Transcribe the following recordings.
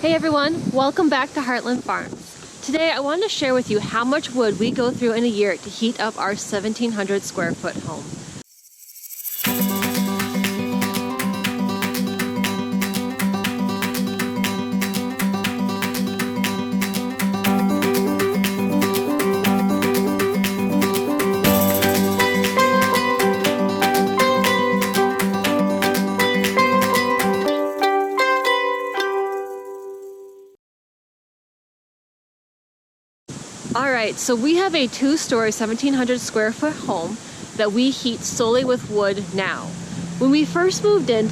Hey everyone, welcome back to Heartland Farms. Today I wanted to share with you how much wood we go through in a year to heat up our 1,700 square foot home. Alright, so we have a two-story 1,700 square foot home that we heat solely with wood now. When we first moved in,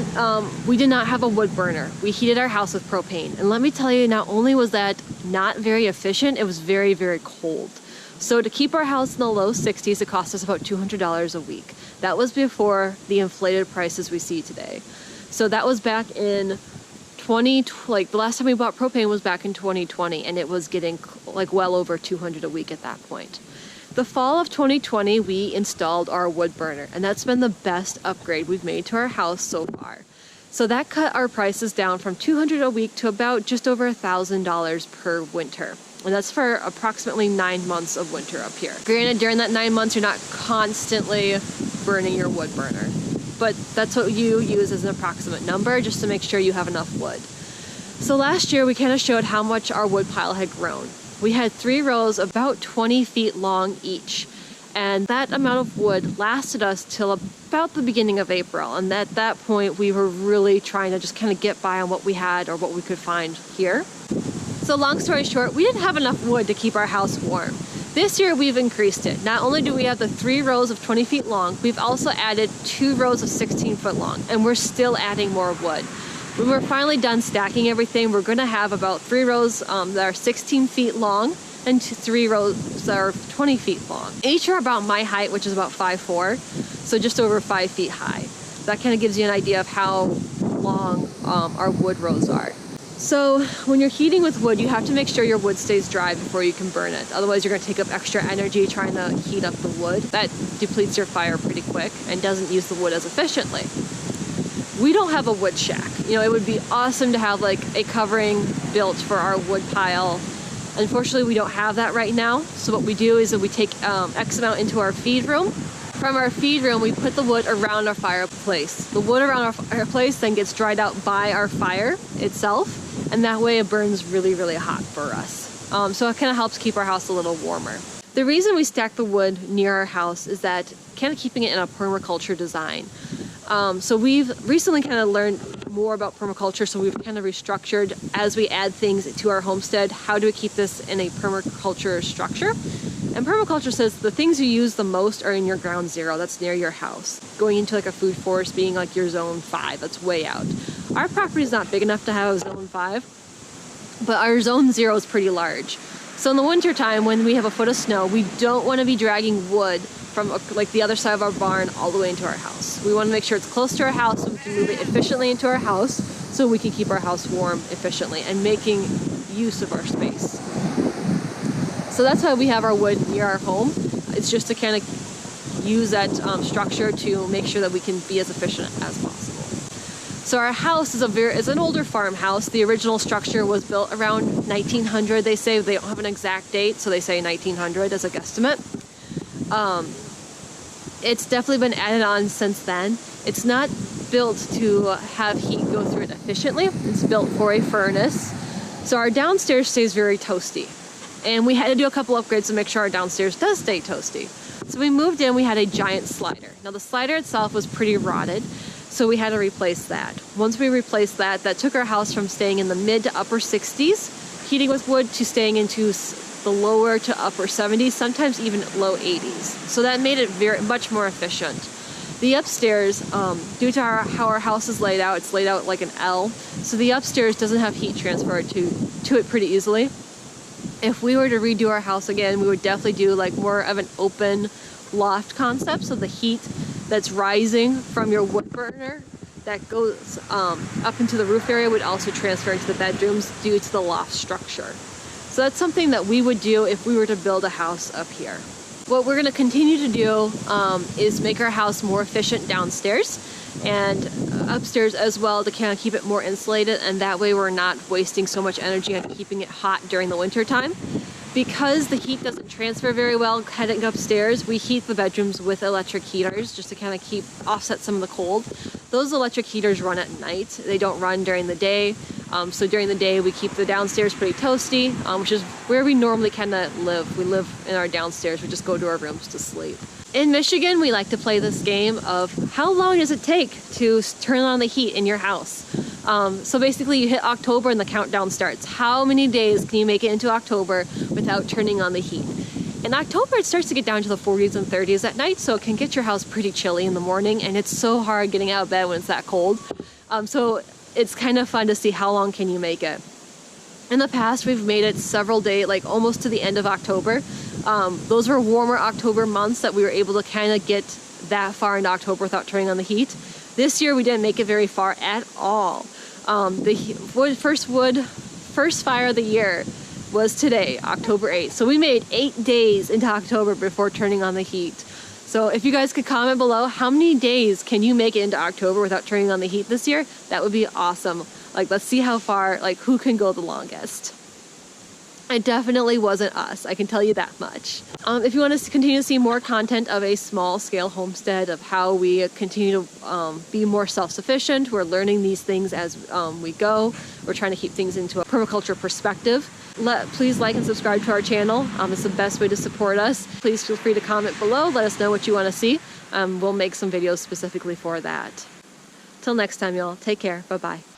we did not have a wood burner. We heated our house with propane. And let me tell you, not only was that not very efficient, it was very, very cold. So to keep our house in the low 60s, it cost us about $200 a week. That was before the inflated prices we see today. So that was back in the last time we bought propane was back in 2020, and it was getting like well over $200 a week at that point. The fall of 2020, we installed our wood burner, and that's been the best upgrade we've made to our house so far. So that cut our prices down from $200 a week to about just over $1,000 per winter. And that's for approximately 9 months of winter up here. Granted, during that 9 months, you're not constantly burning your wood burner, but that's what you use as an approximate number just to make sure you have enough wood. So last year we kind of showed how much our wood pile had grown. We had 3 rows about 20 feet long each, and that amount of wood lasted us till about the beginning of April, and at that point we were really trying to just kind of get by on what we had or what we could find here. So long story short, we didn't have enough wood to keep our house warm. This year we've increased it. Not only do we have the 3 rows of 20 feet long, we've also added 2 rows of 16 foot long, and we're still adding more wood. When we're finally done stacking everything, we're gonna have about 3 rows that are 16 feet long and 3 rows that are 20 feet long. Each are about my height, which is about 5'4", so just over 5 feet high. That kind of gives you an idea of how long our wood rows are. So when you're heating with wood, you have to make sure your wood stays dry before you can burn it. Otherwise you're going to take up extra energy trying to heat up the wood. That depletes your fire pretty quick and doesn't use the wood as efficiently. We don't have a wood shack. You know, it would be awesome to have like a covering built for our wood pile. Unfortunately, we don't have that right now. So what we do is that we take X amount into our feed room. From our feed room, we put the wood around our fireplace. The wood around our fireplace then gets dried out by our fire itself, and that way it burns really, really hot for us. So it kind of helps keep our house a little warmer. The reason we stack the wood near our house is that kind of keeping it in a permaculture design. So we've recently kind of learned more about permaculture, so we've kind of restructured as we add things to our homestead. How do we keep this in a permaculture structure? And permaculture says the things you use the most are in your ground zero, that's near your house. Going into like a food forest being like your zone 5, that's way out. Our property is not big enough to have a zone 5, but our zone 0 is pretty large. So in the winter time, when we have a foot of snow, we don't want to be dragging wood from like the other side of our barn all the way into our house. We want to make sure it's close to our house so we can move it efficiently into our house so we can keep our house warm efficiently and making use of our space. So that's why we have our wood near our home. It's just to kind of use that structure to make sure that we can be as efficient as possible. So our house is an older farmhouse. The original structure was built around 1900. They say they don't have an exact date, so they say 1900 as a guesstimate. It's definitely been added on since then. It's not built to have heat go through it efficiently. It's built for a furnace. So our downstairs stays very toasty. And we had to do a couple upgrades to make sure our downstairs does stay toasty. So we moved in, we had a giant slider. Now the slider itself was pretty rotted, so we had to replace that. Once we replaced that, that took our house from staying in the mid to upper 60s, heating with wood, to staying into the lower to upper 70s, sometimes even low 80s. So that made it very much more efficient. The upstairs, due to how our house is laid out, it's laid out like an L, so the upstairs doesn't have heat transfer to it pretty easily. If we were to redo our house again, we would definitely do like more of an open loft concept, so the heat that's rising from your wood burner that goes up into the roof area would also transfer into the bedrooms due to the loft structure. So that's something that we would do if we were to build a house up here. What we're gonna continue to do is make our house more efficient downstairs and upstairs as well, to kind of keep it more insulated, and that way we're not wasting so much energy on keeping it hot during the winter time. Because the heat doesn't transfer very well heading upstairs, we heat the bedrooms with electric heaters just to kind of offset some of the cold. Those electric heaters run at night. They don't run during the day. So during the day we keep the downstairs pretty toasty, which is where we normally kind of live. We live in our downstairs. We just go to our rooms to sleep. In Michigan, we like to play this game of how long does it take to turn on the heat in your house. So basically you hit October and the countdown starts. How many days can you make it into October without turning on the heat? In October, it starts to get down to the 40s and 30s at night, so it can get your house pretty chilly in the morning, and it's so hard getting out of bed when it's that cold. So it's kind of fun to see how long can you make it. In the past, we've made it several days, like almost to the end of October. Those were warmer October months that we were able to kind of get that far into October without turning on the heat. This year, we didn't make it very far at all. The first fire of the year was today, October 8th. So we made 8 days into October before turning on the heat. So if you guys could comment below, how many days can you make it into October without turning on the heat this year? That would be awesome. Like, let's see how far, like, who can go the longest. It definitely wasn't us, I can tell you that much. If you want to continue to see more content of a small scale homestead, of how we continue to be more self-sufficient, we're learning these things as we go. We're trying to keep things into a permaculture perspective. Please like and subscribe to our channel. It's the best way to support us. Please feel free to comment below, let us know what you want to see. We'll make some videos specifically for that. Till next time, y'all, take care, bye-bye.